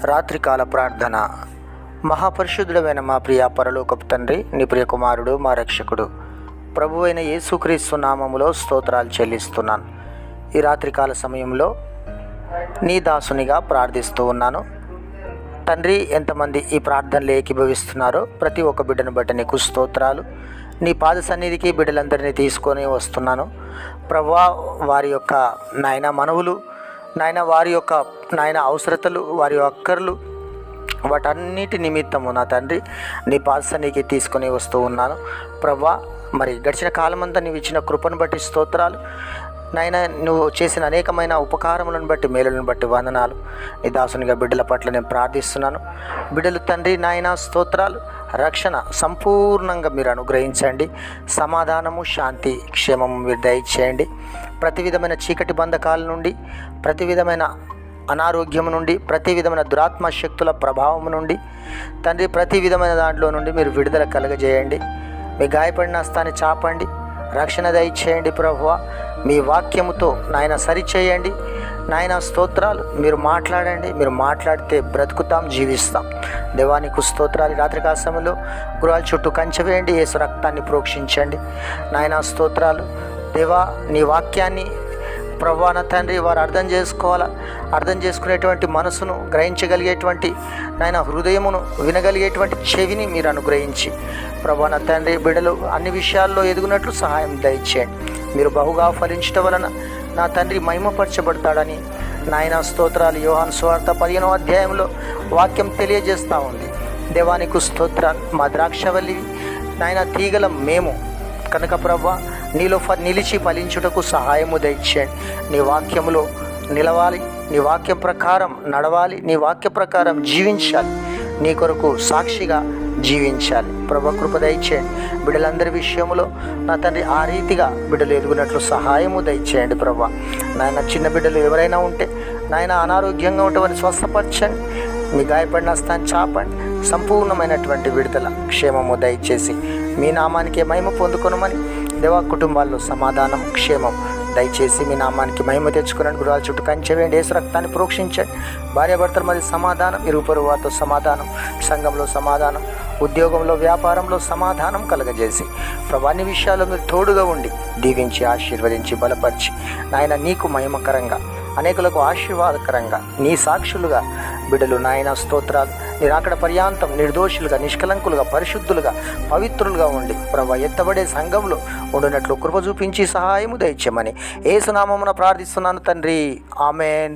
రాత్రికాల ప్రార్థన. మహాపరిశుద్ధుడైన మా ప్రియ పరలోకపు తండ్రి, నీ ప్రియ కుమారుడు, మా రక్షకుడు ప్రభువైన యేసుక్రీస్తు నామములో స్తోత్రాలు చెల్లిస్తున్నాను. ఈ రాత్రికాల సమయంలో నీ దాసునిగా ప్రార్థిస్తూ ఉన్నాను. తండ్రి, ఎంతమంది ఈ ప్రార్థనలు ఏకీభవిస్తున్నారో ప్రతి ఒక్క బిడ్డను బట్టి నీకు స్తోత్రాలు. నీ పాద సన్నిధికి బిడ్డలందరినీ తీసుకొని వస్తున్నాను. ప్రభువా, వారి యొక్క నాయన మనవులు, నాయన వారి యొక్క నాయన అవసరతలు, వారి అక్కర్లు, వాటన్నిటి నిమిత్తము నా తండ్రి నీ పాద సన్నిధికి తీసుకొని వస్తూ ఉన్నాను. ప్రభువా, మరి గడిచిన కాలమంతా నీవు ఇచ్చిన కృపను బట్టి స్తోత్రాలు. నాయన, నువ్వు చేసిన అనేకమైన ఉపకారములను బట్టి, మేలులను బట్టి వందనాలు. నీ దాసునిగా బిడ్డల పట్ల నేను ప్రార్థిస్తున్నాను. బిడ్డలు తండ్రి నాయన స్తోత్రాలు, రక్షణ సంపూర్ణంగా మీరు అనుగ్రహించండి. సమాధానము, శాంతి, క్షేమము మీరు దయచేయండి. ప్రతి విధమైన చీకటి బంధకాల నుండి, ప్రతి విధమైన అనారోగ్యం నుండి, ప్రతి విధమైన దురాత్మ శక్తుల ప్రభావం నుండి తండ్రి, ప్రతి విధమైన దాంట్లో నుండి మీరు విడుదల కలగజేయండి. మీ గాయపడిన హస్తాన్ని చాపండి, రక్షణ దయచేయండి. ప్రభువా, మీ వాక్యముతో నాయన సరిచేయండి. నాయన స్తోత్రాలు, మీరు మాట్లాడండి. మీరు మాట్లాడితే బ్రతుకుతాం, జీవిస్తాం. దేవానికి స్తోత్రాలు. రాత్రికాల సమయంలో గృహాల చుట్టూ కంచె వేయండి. యేసు రక్తాన్ని ప్రోక్షించండి. నాయన స్తోత్రాలు. దేవా, నీ వాక్యాన్ని ప్రభువా నా తండ్రి వారు అర్థం చేసుకోవాలా. అర్థం చేసుకునేటువంటి మనసును, గ్రహించగలిగేటువంటి నాయన హృదయమును, వినగలిగేటువంటి చెవిని మీరు అనుగ్రహించి ప్రభువా నా తండ్రి బిడ్డలు అన్ని విషయాల్లో ఎదుగునట్లు సహాయం దయచేయండి. మీరు బహుగా ఫలించడం వలన నా తండ్రి మహిమపరచబడతాడని నాయన స్తోత్రాలు. యోహాను సువార్త 15వ అధ్యాయంలో వాక్యం తెలియజేస్తూ ఉంది. దేవానికి స్తోత్రాలు. మా ద్రాక్షవల్లి నాయన తీగలం మేము కనుక ప్రభువా, నీలో నిలిచి ఫలించుటకు సహాయము దయచేయండి. నీ వాక్యములో నిలవాలి, నీ వాక్యం ప్రకారం నడవాలి, నీ వాక్య ప్రకారం జీవించాలి, నీ కొరకు సాక్షిగా జీవించాలి. ప్రభు కృప దయచేయండి. బిడ్డలందరి విషయంలో నా తండ్రి ఆ రీతిగా బిడ్డలు ఎదుగునట్లు సహాయము దయచేయండి. ప్రభు నాయన, చిన్న బిడ్డలు ఎవరైనా ఉంటే నాయన అనారోగ్యంగా ఉంటే వారిని స్వస్థపరచండి. మీ గాయపడిన హస్తాన్ని చాపండి. సంపూర్ణమైనటువంటి విడుదల, క్షేమము దయచేసి మీ నామానికి మహిమ పొందుకొనమని దేవా, కుటుంబాల్లో సమాధానం, క్షేమం దయచేసి మీ నామానికి మహిమ తెచ్చుకున్నాను. గృహాల చుట్టూ కంచె వేయండి. యేసు రక్తాన్ని ప్రోక్షించండి. భార్యాభర్తల మధ్య సమాధానం, ఇరుగు పొరుగు వారితో సమాధానం, సంఘంలో సమాధానం, ఉద్యోగంలో, వ్యాపారంలో సమాధానం కలగజేసి ప్రభు అన్ని విషయాల్లో మీరు తోడుగా ఉండి దీవించి, ఆశీర్వదించి, బలపరిచి నాయన నీకు మహిమకరంగా, అనేకులకు ఆశీర్వాదకరంగా నీ సాక్షులుగా బిడ్డలు నాయన స్తోత్రాలు నీ రాకడ పర్యాంతం నిర్దోషులుగా, నిష్కలంకులుగా, పరిశుద్ధులుగా, పవిత్రులుగా ఉండి ప్రభు ఎత్తబడే సంఘంలో ఉండినట్లు కృప చూపించి సహాయము దయచేయమని యేసు నామమున ప్రార్థిస్తున్నాను తండ్రి. ఆమెన్.